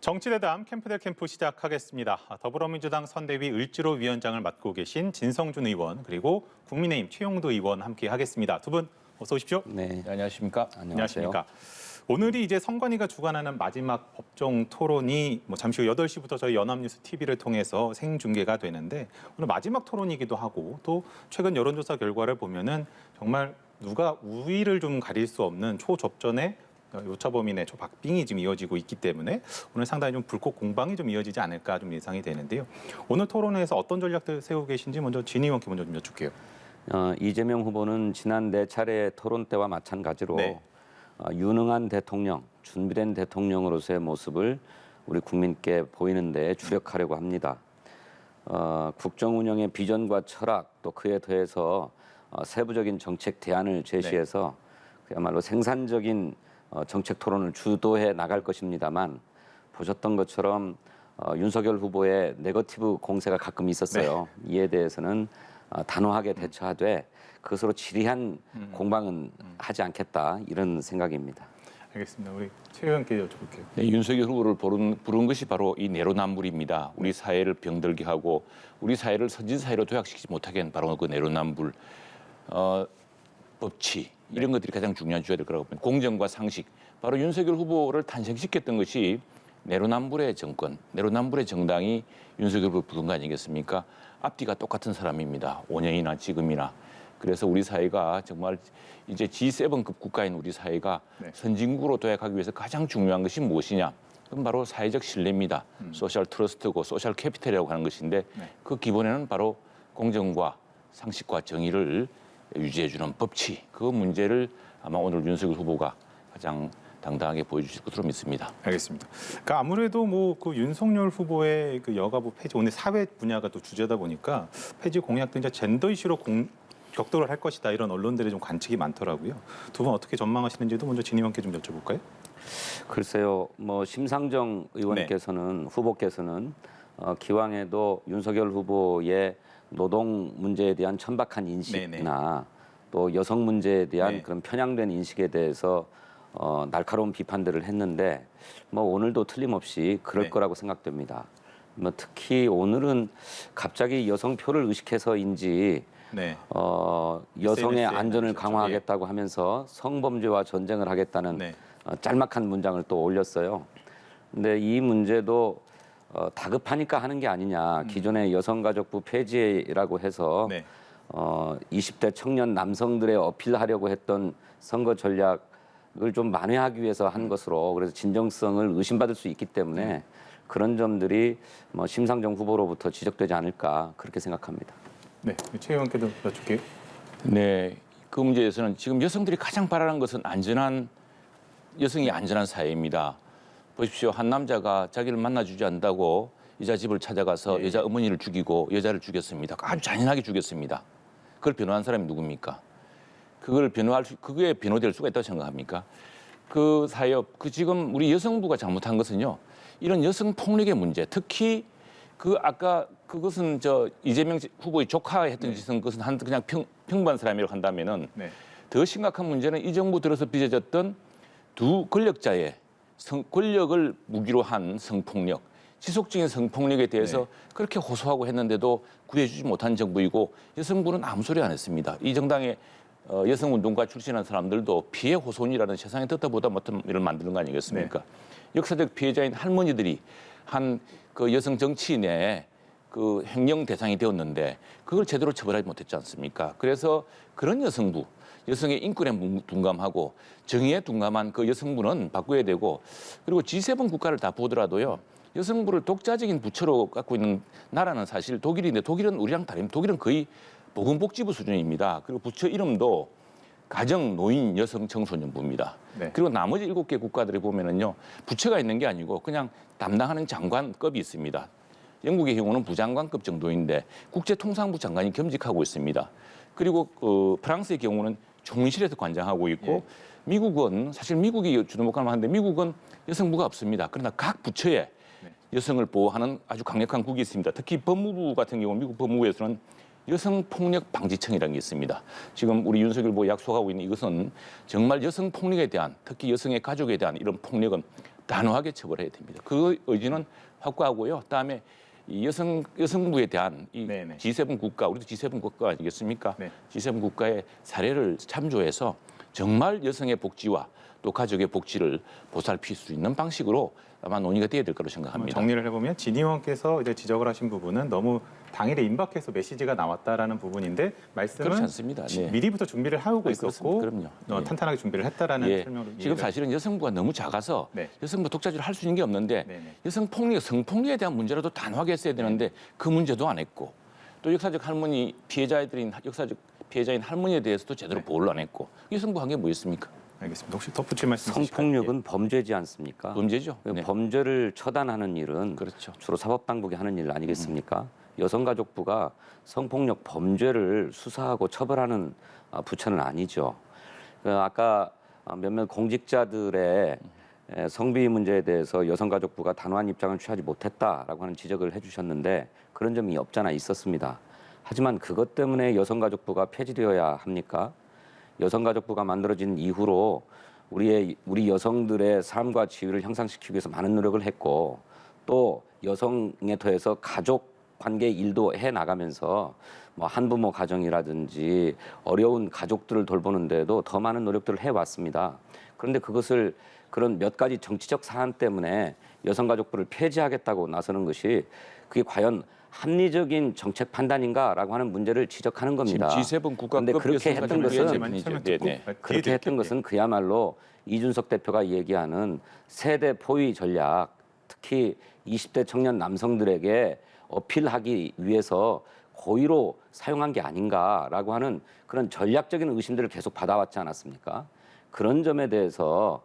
정치대담 캠프대 캠프 시작하겠습니다. 더불어민주당 선대위 을지로 위원장을 맡고 계신 진성준 의원 그리고 국민의힘 최용도 의원 함께 하겠습니다. 두 분 어서 오십시오. 네, 안녕하십니까? 안녕하십니까. 오늘이 이제 선관위가 주관하는 마지막 법정 토론이 잠시 후 8시부터 저희 연합뉴스 TV를 통해서 생중계가 되는데 오늘 마지막 토론이기도 하고 또 최근 여론조사 결과를 보면은 정말 누가 우위를 좀 가릴 수 없는 초접전의 오차범위 내 초박빙이 지금 이어지고 있기 때문에 오늘 상당히 좀 불꽃 공방이 좀 이어지지 않을까 좀 예상이 되는데요. 오늘 토론회에서 어떤 전략들 세우고 계신지 먼저 진 의원께 먼저 좀 여쭐게요. 이재명 후보는 지난 4차례 토론 때와 마찬가지로 네. 유능한 대통령, 준비된 대통령으로서의 모습을 우리 국민께 보이는 데 주력하려고 합니다. 국정 운영의 비전과 철학 또 그에 더해서 세부적인 정책 대안을 제시해서 그야말로 생산적인 정책 토론을 주도해 나갈 것입니다만 보셨던 것처럼 윤석열 후보의 네거티브 공세가 가끔 있었어요. 이에 대해서는 단호하게 대처하되 그것으로 지리한 공방은 하지 않겠다 이런 생각입니다. 알겠습니다. 우리 최 의원께 여쭤볼게요. 네, 윤석열 후보를 부른 것이 바로 이 내로남불입니다. 우리 사회를 병들게 하고 우리 사회를 선진 사회로 도약시키지 못하게 한 바로 그 내로남불, 법치 이런 것들이 가장 중요한 주제일 거라고 봅니다. 공정과 상식, 바로 윤석열 후보를 탄생시켰던 것이 내로남불의 정권, 내로남불의 정당이 윤석열 후보를 부른 거 아니겠습니까? 앞뒤가 똑같은 사람입니다. 5년이나 지금이나. 그래서 우리 사회가 정말 이제 G7급 국가인 우리 사회가 선진국으로 도약하기 위해서 가장 중요한 것이 무엇이냐? 그건 바로 사회적 신뢰입니다. 소셜 트러스트고 소셜 캐피탈이라고 하는 것인데 그 기본에는 바로 공정과 상식과 정의를 유지해주는 법치, 그 문제를 아마 오늘 윤석열 후보가 가장 당당하게 보여주실 것으로 믿습니다. 알겠습니다. 그러니까 아무래도 그 윤석열 후보의 그 여가부 폐지, 오늘 사회 분야가 또 주제다 보니까 폐지 공약 등 이제 젠더 이슈로 격돌을 할 것이다 이런 언론들의 좀 관측이 많더라고요. 두 분 어떻게 전망하시는지도 먼저 진 의원께 좀 여쭤볼까요? 글쎄요, 심상정 의원께서는 후보께서는 기왕에도 윤석열 후보의 노동 문제에 대한 천박한 인식이나 또 여성 문제에 대한 그런 편향된 인식에 대해서 날카로운 비판들을 했는데 오늘도 틀림없이 그럴 거라고 생각됩니다. 특히 오늘은 갑자기 여성 표를 의식해서인지 여성의 안전을 강화하겠다고 하면서 성범죄와 전쟁을 하겠다는 짤막한 문장을 또 올렸어요. 근데 이 문제도 다급하니까 하는 게 아니냐. 기존의 여성가족부 폐지라고 해서 20대 청년 남성들의 어필하려고 했던 선거 전략을 좀 만회하기 위해서 한 것으로 그래서 진정성을 의심받을 수 있기 때문에 그런 점들이 심상정 후보로부터 지적되지 않을까 그렇게 생각합니다. 네, 최 의원께도 여쭐게요. 네, 그 문제에서는 지금 여성들이 가장 바라는 것은 여성이 안전한 사회입니다. 보십시오. 한 남자가 자기를 만나주지 않는다고 여자 집을 찾아가서 여자 어머니를 죽이고 여자를 죽였습니다. 아주 잔인하게 죽였습니다. 그걸 변호한 사람이 누굽니까? 그게 변호될 수가 있다고 생각합니까? 그 사업, 지금 우리 여성부가 잘못한 것은요. 이런 여성 폭력의 문제, 특히 아까 그것은 이재명 후보의 조카가 했던 짓은 그것은 그냥 평범한 사람이라고 한다면은 더 심각한 문제는 이 정부 들어서 빚어졌던 두 권력자의 권력을 무기로 한 성폭력, 지속적인 성폭력에 대해서 그렇게 호소하고 했는데도 구해주지 못한 정부이고 여성부는 아무 소리 안 했습니다. 이 정당의 여성운동가 출신한 사람들도 피해 호소인이라는 세상에 듣다 보다 못한 일을 만드는 거 아니겠습니까? 역사적 피해자인 할머니들이 한 그 여성 정치인의 그 횡령 대상이 되었는데 그걸 제대로 처벌하지 못했지 않습니까? 그래서 그런 여성부, 여성의 인권에 둔감하고 정의에 둔감한 그 여성부는 바꿔야 되고 그리고 G7 국가를 다 보더라도요. 여성부를 독자적인 부처로 갖고 있는 나라는 사실 독일인데 독일은 우리랑 다릅니다. 독일은 거의 보건복지부 수준입니다. 그리고 부처 이름도 가정, 노인, 여성, 청소년부입니다. 그리고 나머지 7개 국가들에 보면은요, 부처가 있는 게 아니고 그냥 담당하는 장관급이 있습니다. 영국의 경우는 부장관급 정도인데 국제통상부 장관이 겸직하고 있습니다. 그리고 프랑스의 경우는 총리실에서 관장하고 있고 미국은 사실 미국이 주도목할 만한데 미국은 여성부가 없습니다. 그러나 각 부처에 여성을 보호하는 아주 강력한 국이 있습니다. 특히 법무부 같은 경우 미국 법무부에서는 여성폭력방지청이라는 게 있습니다. 지금 우리 윤석열 후보 약속하고 있는 이것은 정말 여성폭력에 대한 특히 여성의 가족에 대한 이런 폭력은 단호하게 처벌해야 됩니다. 그 의지는 확고하고요. 그다음에 이 여성부에 대한 이 네네. G7 국가, 우리도 G7 국가 아니겠습니까? 네. G7 국가의 사례를 참조해서 정말 여성의 복지와 또 가족의 복지를 보살필 수 있는 방식으로 아마 논의가 돼야 될 거로 생각합니다. 정리를 해보면 진 의원께서 이제 지적을 하신 부분은 너무 당일에 임박해서 메시지가 나왔다라는 부분인데 말씀은 그렇지 않습니다. 네. 미리부터 준비를 하고 있었고 그럼요. 예. 탄탄하게 준비를 했다라는 예. 설명을 지금 사실은 여성부가 너무 작아서 네. 여성부 독자적으로 할 수 있는 게 없는데 네네. 여성 폭력, 성폭력에 대한 문제라도 단호하게 했어야 되는데 그 문제도 안 했고 또 역사적 할머니 피해자들인 역사적 피해자인 할머니에 대해서도 제대로 네. 보호를 안 했고 여성부 한 게 뭐였습니까? 알겠습니다. 혹시 덧붙일 말씀 있으실까요? 성폭력은 범죄지 않습니까? 범죄죠. 그 네. 범죄를 처단하는 일은 그렇죠. 주로 사법당국이 하는 일 아니겠습니까? 여성가족부가 성폭력 범죄를 수사하고 처벌하는 부처는 아니죠. 아까 몇몇 공직자들의 성비 문제에 대해서 여성가족부가 단호한 입장을 취하지 못했다라고 하는 지적을 해주셨는데 그런 점이 없잖아 있었습니다. 하지만 그것 때문에 여성가족부가 폐지되어야 합니까? 여성가족부가 만들어진 이후로 우리 여성들의 삶과 지위를 향상시키기 위해서 많은 노력을 했고 또 여성에 더해서 가족 관계 일도 해 나가면서 뭐 한부모 가정이라든지 어려운 가족들을 돌보는 데도 더 많은 노력들을 해왔습니다. 그런데 그것을 그런 몇 가지 정치적 사안 때문에 여성가족부를 폐지하겠다고 나서는 것이 그게 과연 합리적인 정책 판단인가라고 하는 문제를 지적하는 겁니다. 지금 G7 국가급 그런데 그렇게 했던 그렇게 했던 것은 그야말로 이준석 대표가 얘기하는 세대 포위 전략, 특히 20대 청년 남성들에게 어필하기 위해서 고의로 사용한 게 아닌가라고 하는 그런 전략적인 의심들을 계속 받아왔지 않았습니까? 그런 점에 대해서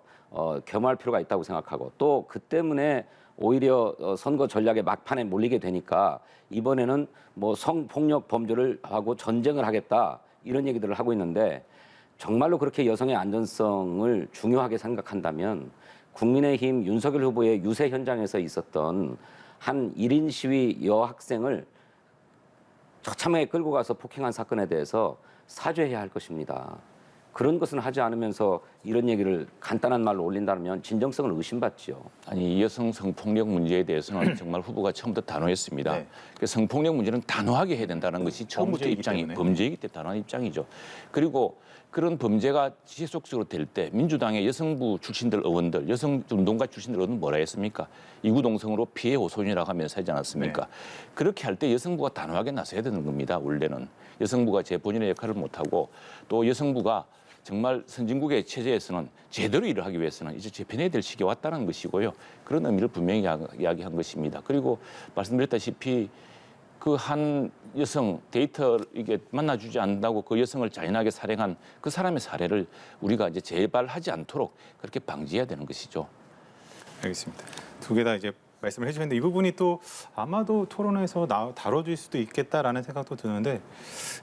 겸할 필요가 있다고 생각하고 또 그 때문에 오히려 선거 전략의 막판에 몰리게 되니까 이번에는 뭐 성폭력 범죄를 하고 전쟁을 하겠다 이런 얘기들을 하고 있는데 정말로 그렇게 여성의 안전성을 중요하게 생각한다면 국민의힘 윤석열 후보의 유세 현장에서 있었던 한 1인 시위 여학생을 처참하게 끌고 가서 폭행한 사건에 대해서 사죄해야 할 것입니다. 그런 것은 하지 않으면서 이런 얘기를 간단한 말로 올린다면 진정성을 의심받지요. 아니 여성 성폭력 문제에 대해서는 정말 후보가 처음부터 단호했습니다. 네. 그 성폭력 문제는 단호하게 해야 된다는 것이 처음부터 범죄이기 입장이 때문에. 범죄이기 때문에 단호한 입장이죠. 그리고 그런 범죄가 지속적으로 될 때 민주당의 여성부 출신들 의원들, 여성 운동가 출신들 의원은 뭐라 했습니까? 이구동성으로 피해 호소인이라고 하면서 하지 않았습니까? 네. 그렇게 할 때 여성부가 단호하게 나서야 되는 겁니다. 원래는 여성부가 제 본인의 역할을 못하고 또 여성부가 정말 선진국의 체제에서는 제대로 일을 하기 위해서는 이제 재편해야 될 시기가 왔다는 것이고요. 그런 의미를 분명히 이야기한 것입니다. 그리고 말씀드렸다시피 그 한 여성 데이터 이게 만나주지 않는다고 그 여성을 잔인하게 살해한 그 사람의 사례를 우리가 이제 재발하지 않도록 그렇게 방지해야 되는 것이죠. 알겠습니다. 두 개 다 이제 말씀을 해주셨는데 이 부분이 또 아마도 토론에서 다뤄질 수도 있겠다라는 생각도 드는데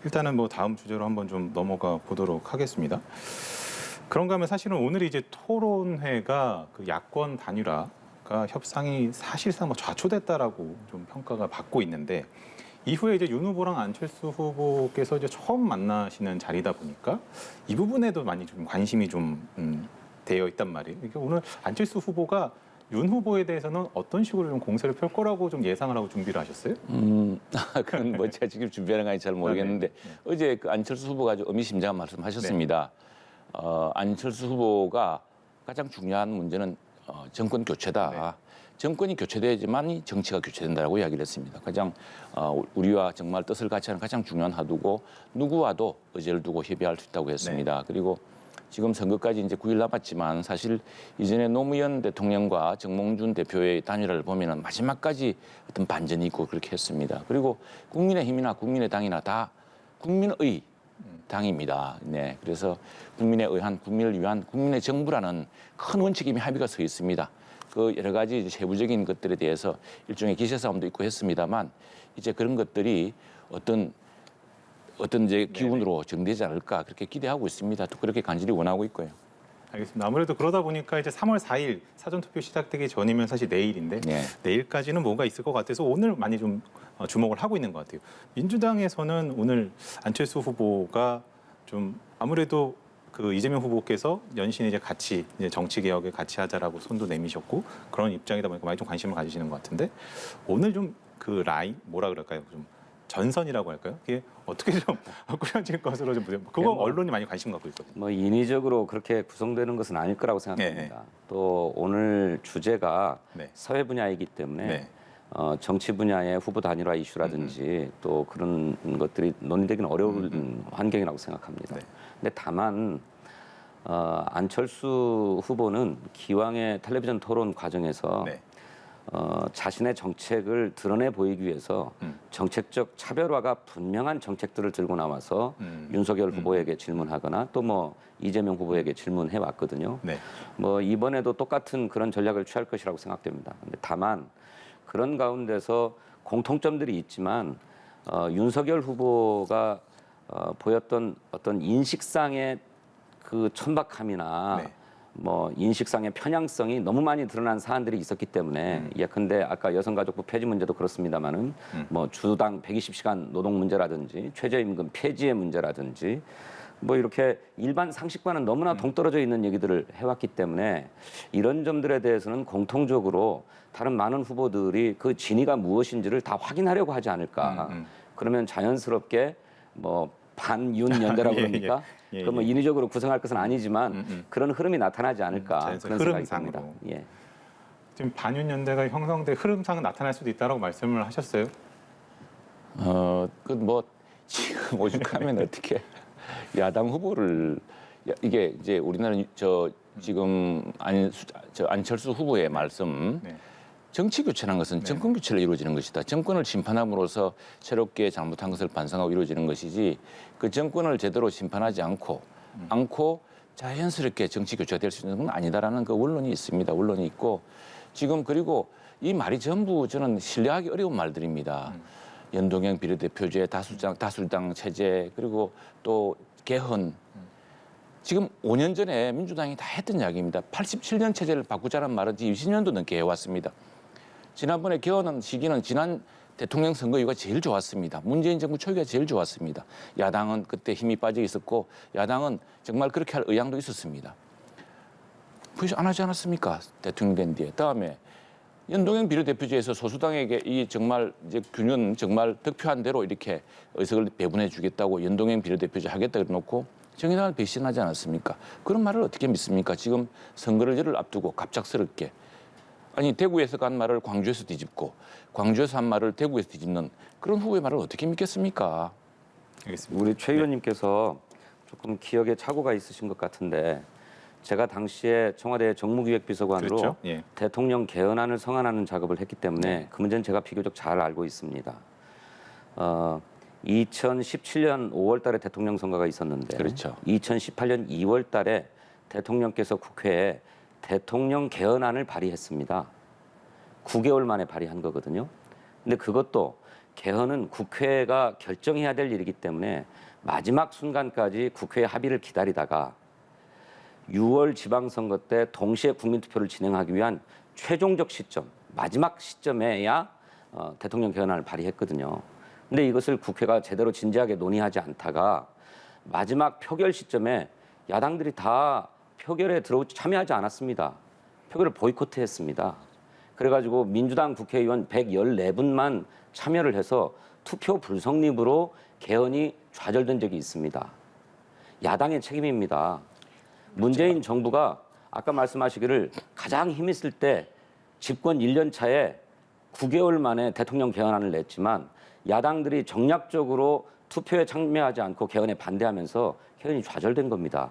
일단은 뭐 다음 주제로 한번 좀 넘어가 보도록 하겠습니다. 그런가 하면 사실은 오늘 이제 토론회가 그 야권 단일화가 협상이 사실상 뭐 좌초됐다라고 좀 평가가 받고 있는데 이후에 이제 윤 후보랑 안철수 후보께서 이제 처음 만나시는 자리다 보니까 이 부분에도 많이 좀 관심이 좀 되어 있단 말이에요. 그러니까 오늘 안철수 후보가 윤 후보에 대해서는 어떤 식으로 좀 공세를 펼 거라고 좀 예상을 하고 준비를 하셨어요? 그건 뭐 제가 지금 준비하는 건지 잘 모르겠는데 어제 그 안철수 후보가 아주 의미심장한 말씀하셨습니다. 안철수 후보가 가장 중요한 문제는 정권 교체다. 네. 정권이 교체되지만 정치가 교체된다고 이야기를 했습니다. 가장 우리와 정말 뜻을 같이 하는 가장 중요한 하두고 누구와도 의제를 두고 협의할 수 있다고 했습니다. 그리고 지금 선거까지 이제 9일 남았지만 사실 이전에 노무현 대통령과 정몽준 대표의 단일화를 보면은 마지막까지 어떤 반전이 있고 그렇게 했습니다. 그리고 국민의힘이나 국민의당이나 다 국민의 당입니다. 네, 그래서 국민에 의한, 국민을 위한 국민의 정부라는 큰 원칙이 이미 합의가 서 있습니다. 그 여러 가지 이제 세부적인 것들에 대해서 일종의 기세 싸움도 있고 했습니다만 이제 그런 것들이 어떤 이제 기운으로 정되지 않을까 그렇게 기대하고 있습니다. 또 그렇게 간절히 원하고 있고요. 알겠습니다. 아무래도 그러다 보니까 이제 3월 4일 사전투표 시작되기 전이면 사실 내일인데 네. 내일까지는 뭔가 있을 것 같아서 오늘 많이 좀 주목을 하고 있는 것 같아요. 민주당에서는 오늘 안철수 후보가 좀 아무래도 그 이재명 후보께서 연신 이제 같이 이제 정치 개혁을 같이 하자라고 손도 내미셨고 그런 입장이다 보니까 많이 좀 관심을 가지시는 것 같은데 오늘 좀 그 라인 뭐라 그럴까요? 좀 전선이라고 할까요? 이게 어떻게 좀 꾸려질 것으로 좀 보세요. 그거 언론이 많이 관심 갖고 있거든요. 뭐 인위적으로 그렇게 구성되는 것은 아닐 거라고 생각합니다. 또 오늘 주제가 네. 사회 분야이기 때문에 네. 정치 분야의 후보 단일화 이슈라든지 또 그런 것들이 논의되기는 어려운 환경이라고 생각합니다. 네. 근데 다만 안철수 후보는 기왕의 텔레비전 토론 과정에서 네. 자신의 정책을 드러내 보이기 위해서 정책적 차별화가 분명한 정책들을 들고 나와서 윤석열 후보에게 질문하거나 또 뭐 이재명 후보에게 질문해 왔거든요. 네. 뭐 이번에도 똑같은 그런 전략을 취할 것이라고 생각됩니다. 근데 다만 그런 가운데서 공통점들이 있지만 윤석열 후보가 보였던 어떤 인식상의 그 천박함이나 네. 뭐 인식상의 편향성이 너무 많이 드러난 사안들이 있었기 때문에 예컨대 아까 여성가족부 폐지 문제도 그렇습니다마는 뭐 주당 120시간 노동 문제라든지 최저임금 폐지의 문제라든지 뭐 이렇게 일반 상식과는 너무나 동떨어져 있는 얘기들을 해왔기 때문에 이런 점들에 대해서는 공통적으로 다른 많은 후보들이 그 진위가 무엇인지를 다 확인하려고 하지 않을까. 그러면 자연스럽게 뭐 반윤 연대라고 그럽니까? 그 뭐 인위적으로 구성할 것은 아니지만 그런 흐름이 나타나지 않을까 그런 생각이 듭니다. 예. 지금 반윤 연대가 형성돼 흐름상 나타날 수도 있다라고 말씀을 하셨어요. 그 뭐 지금 오죽하면 어떻게 야당 후보를 이게 이제 우리나라 지금 안철수 후보의 말씀. 네. 정치 교체라는 것은 정권 교체로 이루어지는 것이다. 정권을 심판함으로써 새롭게 잘못한 것을 반성하고 이루어지는 것이지 그 정권을 제대로 심판하지 않고 자연스럽게 정치 교체가 될 수 있는 건 아니다라는 그 원론이 있습니다. 원론이 있고 지금 그리고 이 말이 전부 저는 신뢰하기 어려운 말들입니다. 연동형 비례대표제, 다수당 체제 그리고 또 개헌. 지금 5년 전에 민주당이 다 했던 이야기입니다. 87년 체제를 바꾸자는 말은 20년도 넘게 해왔습니다. 지난번에 개헌한 시기는 지난 대통령 선거 이후가 제일 좋았습니다. 문재인 정부 초기가 제일 좋았습니다. 야당은 그때 힘이 빠져 있었고 야당은 정말 그렇게 할 의향도 있었습니다. 그래서 안 하지 않았습니까? 대통령 된 뒤에. 다음에 연동형 비례대표제에서 소수당에게 이 정말 이제 균형 정말 득표한 대로 이렇게 의석을 배분해 주겠다고 연동형 비례대표제 하겠다 그래놓고 정의당을 배신하지 않았습니까? 그런 말을 어떻게 믿습니까? 지금 선거를 열흘 앞두고 갑작스럽게. 아니 대구에서 간 말을 광주에서 뒤집고 광주에서 한 말을 대구에서 뒤집는 그런 후보의 말을 어떻게 믿겠습니까? 알겠습니다. 우리 최 의원님께서 조금 기억에 착오가 있으신 것 같은데 제가 당시에 청와대 정무기획비서관으로 그렇죠? 예. 대통령 개헌안을 성안하는 작업을 했기 때문에 그 문제는 제가 비교적 잘 알고 있습니다. 2017년 5월 달에 대통령 선거가 있었는데 그렇죠. 2018년 2월 달에 대통령께서 국회에 대통령 개헌안을 발의했습니다. 9개월 만에 발의한 거거든요. 근데 그것도 개헌은 국회가 결정해야 될 일이기 때문에 마지막 순간까지 국회의 합의를 기다리다가 6월 지방선거 때 동시에 국민투표를 진행하기 위한 최종적 시점, 마지막 시점에야 대통령 개헌안을 발의했거든요. 근데 이것을 국회가 제대로 진지하게 논의하지 않다가 마지막 표결 시점에 야당들이 다 표결에 참여하지 않았습니다. 표결을 보이콧했습니다. 그래가지고 민주당 국회의원 114분만 참여를 해서 투표 불성립으로 개헌이 좌절된 적이 있습니다. 야당의 책임입니다. 문재인 정부가 아까 말씀하시기를 가장 힘있을 때 집권 1년 차에 9개월 만에 대통령 개헌안을 냈지만 야당들이 정략적으로 투표에 참여하지 않고 개헌에 반대하면서 개헌이 좌절된 겁니다.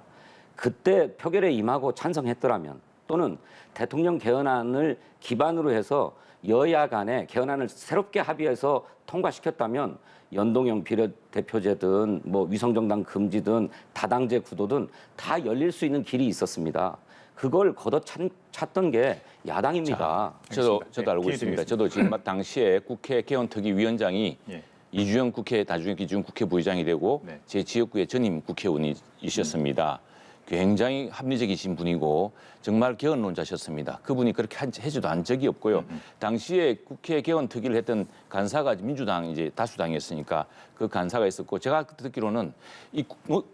그때 표결에 임하고 찬성했더라면 또는 대통령 개헌안을 기반으로 해서 여야 간에 개헌안을 새롭게 합의해서 통과시켰다면 연동형 비례대표제든 뭐 위성정당 금지든 다당제 구도든 다 열릴 수 있는 길이 있었습니다. 그걸 걷어찼던 게 야당입니다. 저도 네, 알고 있습니다. 저도 지금 당시에 국회 개헌특위위원장이 예. 이주영 국회 나중에 기준 국회 부의장이 되고 네. 제 지역구의 전임 국회의원이셨습니다. 굉장히 합리적이신 분이고 정말 개헌론자셨습니다. 그분이 그렇게 해지도 한 적이 없고요. 당시에 국회 개헌 특위를 했던 간사가 민주당 이제 다수당이었으니까 그 간사가 있었고 제가 듣기로는 이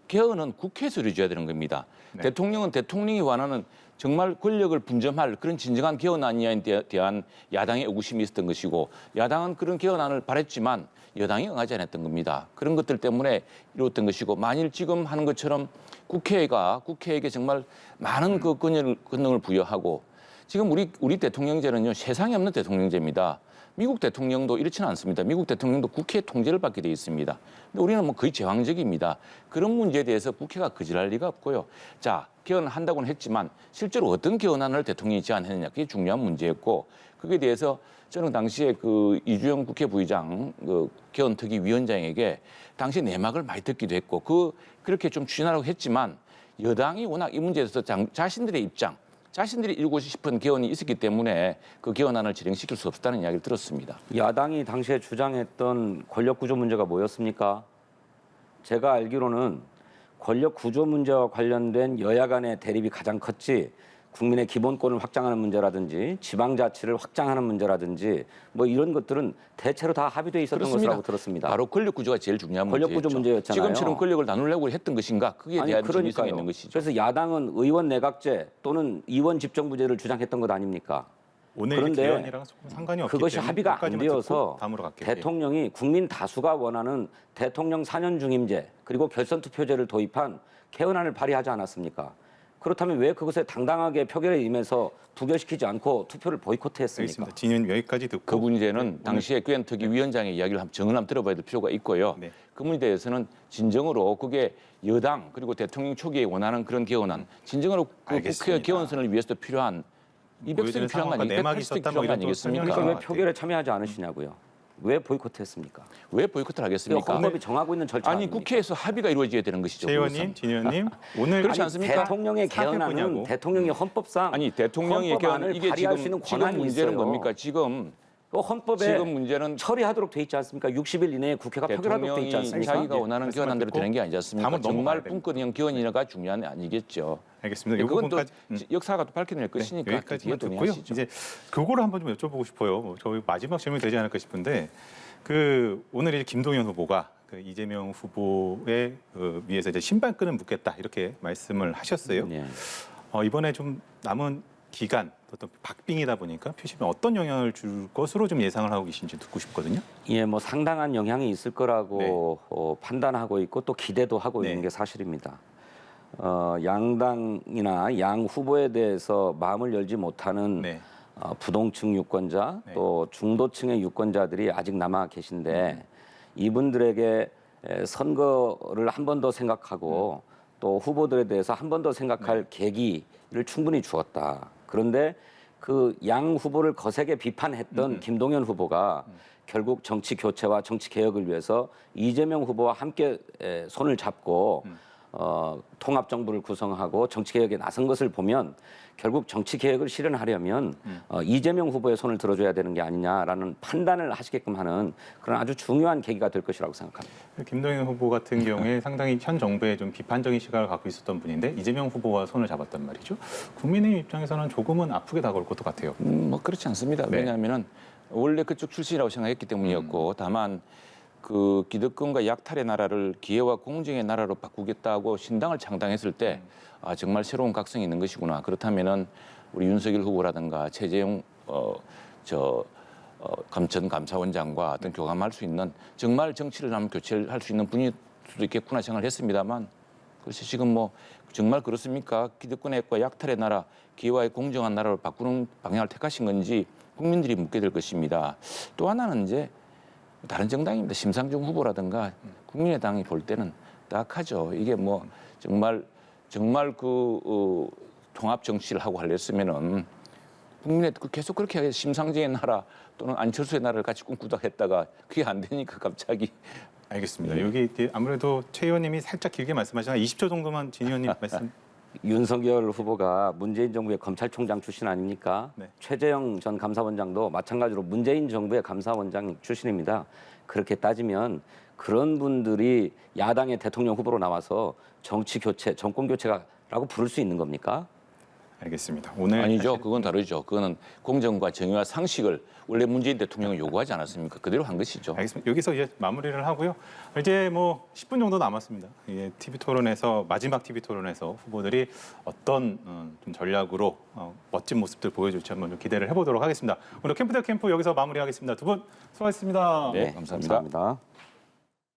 개헌은 국회에서 이루어져야 되는 겁니다. 네. 대통령은 대통령이 원하는 정말 권력을 분점할 그런 진정한 개헌안에 대한 야당의 의구심이 있었던 것이고 야당은 그런 개헌안을 바랬지만 여당이 응하지 않았던 겁니다. 그런 것들 때문에 이루어졌던 것이고 만일 지금 하는 것처럼 국회에게 정말 많은 그 권능을 부여하고 지금 우리 대통령제는요 세상에 없는 대통령제입니다. 미국 대통령도 이렇지는 않습니다. 미국 대통령도 국회 통제를 받게 돼 있습니다. 근데 우리는 뭐 거의 제왕적입니다. 그런 문제에 대해서 국회가 거절할 리가 없고요. 자, 개헌한다고는 했지만 실제로 어떤 개헌안을 대통령이 제안했느냐 그게 중요한 문제였고 거기에 대해서 저는 당시에 그 이주영 국회 부의장 그 개헌특위 위원장에게 당시 내막을 많이 듣기도 했고 그렇게 좀 추진하라고 했지만 여당이 워낙 이 문제에 대해서 자신들의 입장 자신들이 이루고 싶은 개헌이 있었기 때문에 그 개헌안을 진행시킬 수 없었다는 이야기를 들었습니다. 야당이 당시에 주장했던 권력 구조 문제가 뭐였습니까? 제가 알기로는 권력 구조 문제와 관련된 여야 간의 대립이 가장 컸지 국민의 기본권을 확장하는 문제라든지 지방자치를 확장하는 문제라든지 뭐 이런 것들은 대체로 다 합의돼 있었던 그렇습니다. 것이라고 들었습니다. 바로 권력 구조가 제일 중요한 권력 문제였죠. 구조 문제였잖아요. 지금처럼 권력을 나누려고 했던 것인가? 그게 대한 진위성이 있는 것이죠. 그래서 야당은 의원 내각제 또는 의원 집정부제를 주장했던 것 아닙니까? 오늘 그런데 개헌이랑 상관이 없기 그것이 때문에 합의가 안 여기까지만 되어서 듣고 다음으로 갈게요. 대통령이 국민 다수가 원하는 대통령 4년 중임제 그리고 결선 투표제를 도입한 개헌안을 발의하지 않았습니까? 그렇다면 왜 그것에 당당하게 표결에 임해서 부결시키지 않고 투표를 보이콧했습니까? 알겠습니다. 진위는 여기까지 듣고 그 문제는 당시에 개헌특위 위원장의 이야기를 정을 한번 들어봐야 될 필요가 있고요. 네. 그 문제에 대해서는 진정으로 그게 여당 그리고 대통령 초기에 원하는 그런 개헌안, 진정으로 그 알겠습니다. 국회 개헌선을 위해서도 필요한 200석이 보여지는 필요한 거 상황과 아니에요? 내막이 180석이 있었다 필요한 뭐 거 이런 또 아니겠습니까? 그러니까 왜 설명이 표결에 참여하지 않으시냐고요? 왜 보이콧했습니까? 왜 보이콧을 하겠습니까? 헌법이 정하고 있는 절차 아니 아닙니까? 국회에서 합의가 이루어져야 되는 것이죠. 최 의원님, 진 의원님 오늘 그렇지 아니, 않습니까? 대통령의 개헌안은 사회부냐고. 대통령이 헌법상 아니 대통령의 헌법안을 개헌 이게 발의할 수 있는 지금 권한이 문제는 있어요. 뭡니까? 지금 그 헌법에 지금 문제는 처리하도록 돼 있지 않습니까? 60일 이내에 국회가 표결하도록 돼 있지 대통령이 않습니까? 자기가 원하는 말씀을 개헌안 대로 듣고 되는 게 아니지 않습니까? 다음은 정말 넘어가야 됩니다. 분권형 개헌이가 중요한 게 아니겠죠. 알겠습니다. 이 그건 또 부분까지 역사가 또 밝혀낼 네, 것이니까 여기까지만 뒤에 듣고요. 동의하시죠. 이제 그거를 한번 좀 여쭤보고 싶어요. 저희 마지막 질문이 되지 않을까 싶은데 그 오늘 이제 김동연 후보가 그 이재명 후보에 위해서 이제 신발끈을 묶겠다 이렇게 말씀을 하셨어요. 네. 이번에 좀 남은 기간 어떤 박빙이다 보니까 표심에 어떤 영향을 줄 것으로 좀 예상을 하고 계신지 듣고 싶거든요. 예, 뭐 상당한 영향이 있을 거라고 판단하고 있고 또 기대도 하고 네. 있는 게 사실입니다. 양당이나 양 후보에 대해서 마음을 열지 못하는 네. 부동층 유권자 네. 또 중도층의 유권자들이 아직 남아 계신데 이분들에게 선거를 한 번 더 생각하고 또 후보들에 대해서 한 번 더 생각할 계기를 충분히 주었다. 그런데 그 양 후보를 거세게 비판했던 김동연 후보가 결국 정치 교체와 정치 개혁을 위해서 이재명 후보와 함께 손을 잡고 통합 정부를 구성하고 정치 개혁에 나선 것을 보면 결국 정치 개혁을 실현하려면 이재명 후보의 손을 들어줘야 되는 게 아니냐라는 판단을 하시게끔 하는 그런 아주 중요한 계기가 될 것이라고 생각합니다. 김동연 후보 같은 경우에 상당히 현 정부에 좀 비판적인 시각을 갖고 있었던 분인데 이재명 후보와 손을 잡았단 말이죠. 국민의힘 입장에서는 조금은 아프게 다가올 것도 같아요. 뭐 그렇지 않습니다. 네. 왜냐하면은 원래 그쪽 출신이라고 생각했기 때문이었고 다만 그 기득권과 약탈의 나라를 기회와 공정의 나라로 바꾸겠다고 신당을 창당했을 때 정말 새로운 각성이 있는 것이구나. 그렇다면은 우리 윤석열 후보라든가 최재형 전 감사원장과 어떤 교감할 수 있는 정말 정치를 하면 교체를 할 수 있는 분일 수도 있겠구나 생각을 했습니다만 그래서 지금 뭐 정말 그렇습니까? 기득권과 약탈의 나라, 기회와의 공정한 나라로 바꾸는 방향을 택하신 건지 국민들이 묻게 될 것입니다. 또 하나는 이제 다른 정당입니다. 심상정 후보라든가 국민의당이 볼 때는 딱하죠. 이게 뭐 정말 그 통합 정치를 하고 하렸으면은 국민의 계속 그렇게 심상정의 나라 또는 안철수의 나라를 같이 꿈꾸다 했다가 그게 안 되니까 갑자기 알겠습니다. 여기 아무래도 최 의원님이 살짝 길게 말씀하시나 20초 정도만 진 의원님 말씀. 윤석열 후보가 문재인 정부의 검찰총장 출신 아닙니까? 네. 최재형 전 감사원장도 마찬가지로 문재인 정부의 감사원장 출신입니다. 그렇게 따지면 그런 분들이 야당의 대통령 후보로 나와서 정치 교체, 정권 교체가 라고 부를 수 있는 겁니까? 알겠습니다. 오늘 아니죠. 그건 다르죠. 그거는 공정과 정의와 상식을 원래 문재인 대통령은 요구하지 않았습니까? 그대로 한 것이죠. 알겠습니다. 여기서 이제 마무리를 하고요. 이제 뭐 10분 정도 남았습니다. 예, TV 토론에서 마지막 TV 토론에서 후보들이 어떤 좀 전략으로 멋진 모습들 보여줄지 한번 좀 기대를 해보도록 하겠습니다. 오늘 캠프 대 캠프 여기서 마무리하겠습니다. 두 분 수고하셨습니다. 네, 감사합니다. 감사합니다.